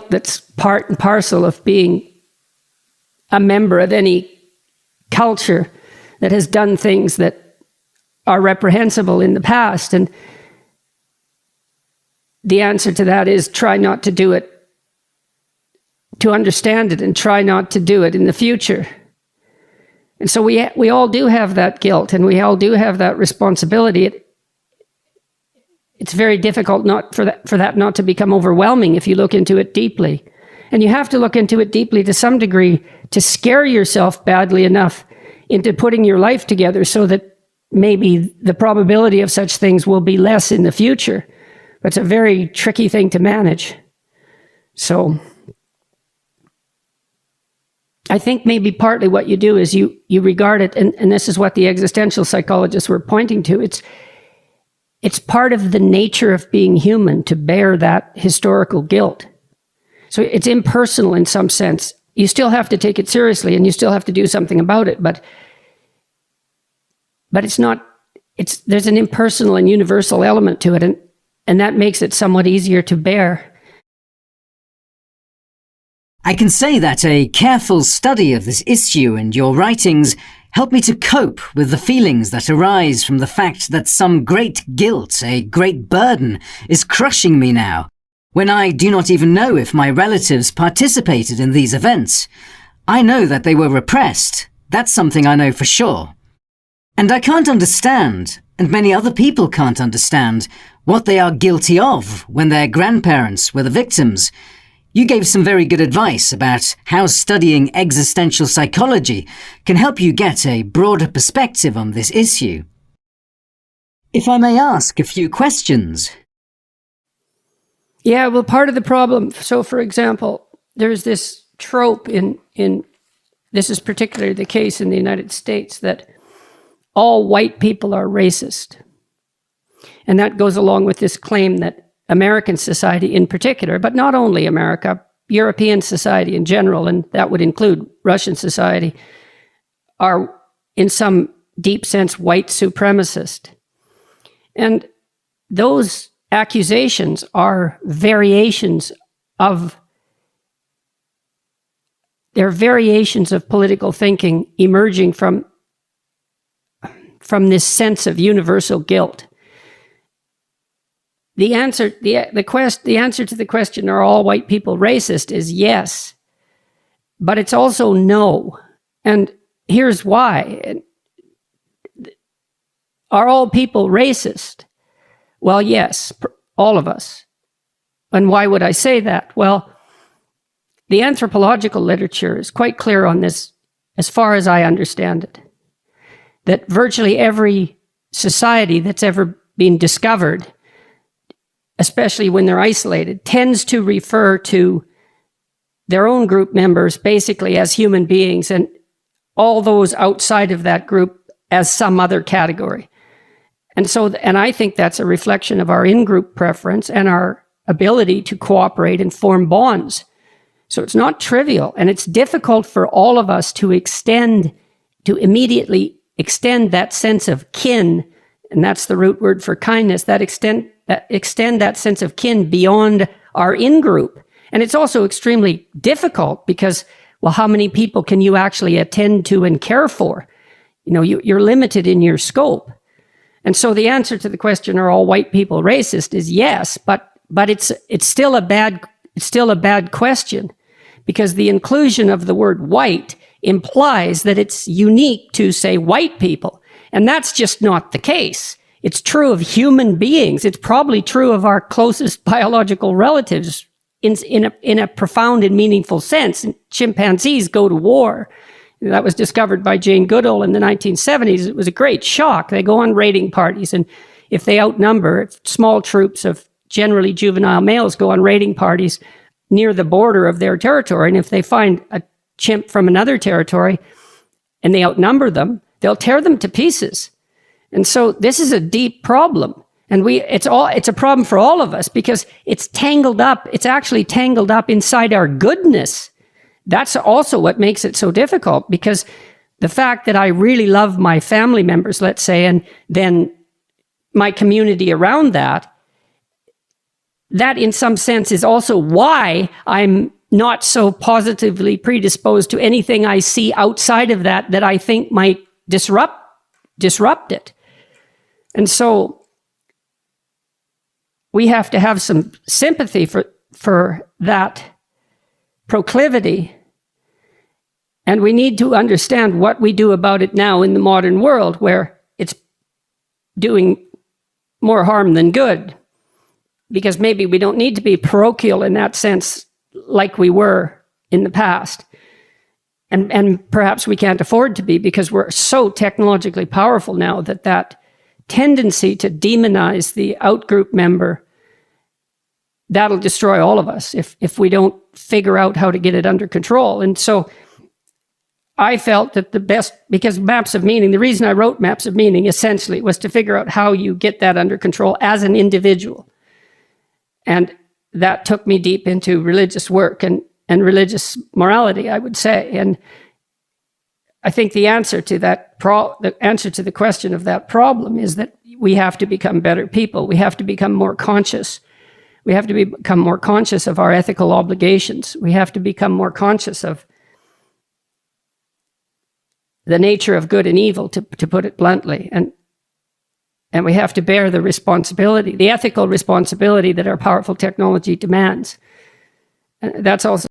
that's part and parcel of being a member of any culture that has done things that are reprehensible in the past. And the answer to that is try not to do it, to understand it, and try not to do it in the future. And so we all do have that guilt, and we all do have that responsibility. It's very difficult not for that not to become overwhelming if you look into it deeply. And you have to look into it deeply to some degree to scare yourself badly enough into putting your life together so that maybe the probability of such things will be less in the future. But it's a very tricky thing to manage. So I think maybe partly what you do is you regard it, and this is what the existential psychologists were pointing to, it's part of the nature of being human to bear that historical guilt. So it's impersonal in some sense. You still have to take it seriously and you still have to do something about it, but it's not, there's an impersonal and universal element to it, and that makes it somewhat easier to bear. I can say that a careful study of this issue and your writings help me to cope with the feelings that arise from the fact that some great guilt, a great burden, is crushing me now, when I do not even know if my relatives participated in these events. I know that they were repressed. That's something I know for sure. And I can't understand, and many other people can't understand, what they are guilty of when their grandparents were the victims. You gave some very good advice about how studying existential psychology can help you get a broader perspective on this issue. If I may ask a few questions. Yeah, well, part of the problem, so for example, there's this trope in this is particularly the case in the United States, that all white people are racist. And that goes along with this claim that American society in particular, but not only America, European society in general, and that would include Russian society, are in some deep sense white supremacist. And those accusations are variations of political thinking emerging from this sense of universal guilt. The answer to the question, are all white people racist, is yes, but it's also no. And here's why. Are all people racist? Well, yes, all of us. And why would I say that? Well, the anthropological literature is quite clear on this, as far as I understand it, that virtually every society that's ever been discovered, especially when they're isolated, tends to refer to their own group members basically as human beings, and all those outside of that group as some other category. And I think that's a reflection of our in-group preference and our ability to cooperate and form bonds. So it's not trivial, and it's difficult for all of us to immediately extend that sense of kin, and that's the root word for kindness, extend that sense of kin beyond our in-group. And it's also extremely difficult because, well, how many people can you actually attend to and care for? You know, you're limited in your scope. And so the answer to the question, are all white people racist, is yes, but it's still a bad question, because the inclusion of the word white implies that it's unique to, say, white people. And that's just not the case. It's true of human beings. It's probably true of our closest biological relatives in a profound and meaningful sense. Chimpanzees go to war. That was discovered by Jane Goodall in the 1970s. It was a great shock. They go on raiding parties, and if they outnumber, small troops of generally juvenile males go on raiding parties near the border of their territory, and if they find a chimp from another territory and they outnumber them, they'll tear them to pieces. And so this is a deep problem. And it's a problem for all of us, because it's actually tangled up inside our goodness. That's also what makes it so difficult, because the fact that I really love my family members, let's say, and then my community around that, that in some sense is also why I'm not so positively predisposed to anything I see outside of that I think might disrupt it. And so we have to have some sympathy for that proclivity. And we need to understand what we do about it now in the modern world, where it's doing more harm than good. Because maybe we don't need to be parochial in that sense like we were in the past. And perhaps we can't afford to be, because we're so technologically powerful now that tendency to demonize the outgroup member, that'll destroy all of us if we don't figure out how to get it under control. And so I felt that the best, because maps of meaning, the reason I wrote maps of meaning essentially was to figure out how you get that under control as an individual. And that took me deep into religious work and religious morality, I would say. And I think the answer to that the answer to the question of that problem is that we have to become better people. We have to become more conscious. We have to become more conscious of our ethical obligations. We have to become more conscious of the nature of good and evil, to put it bluntly. And we have to bear the responsibility, the ethical responsibility that our powerful technology demands. That's also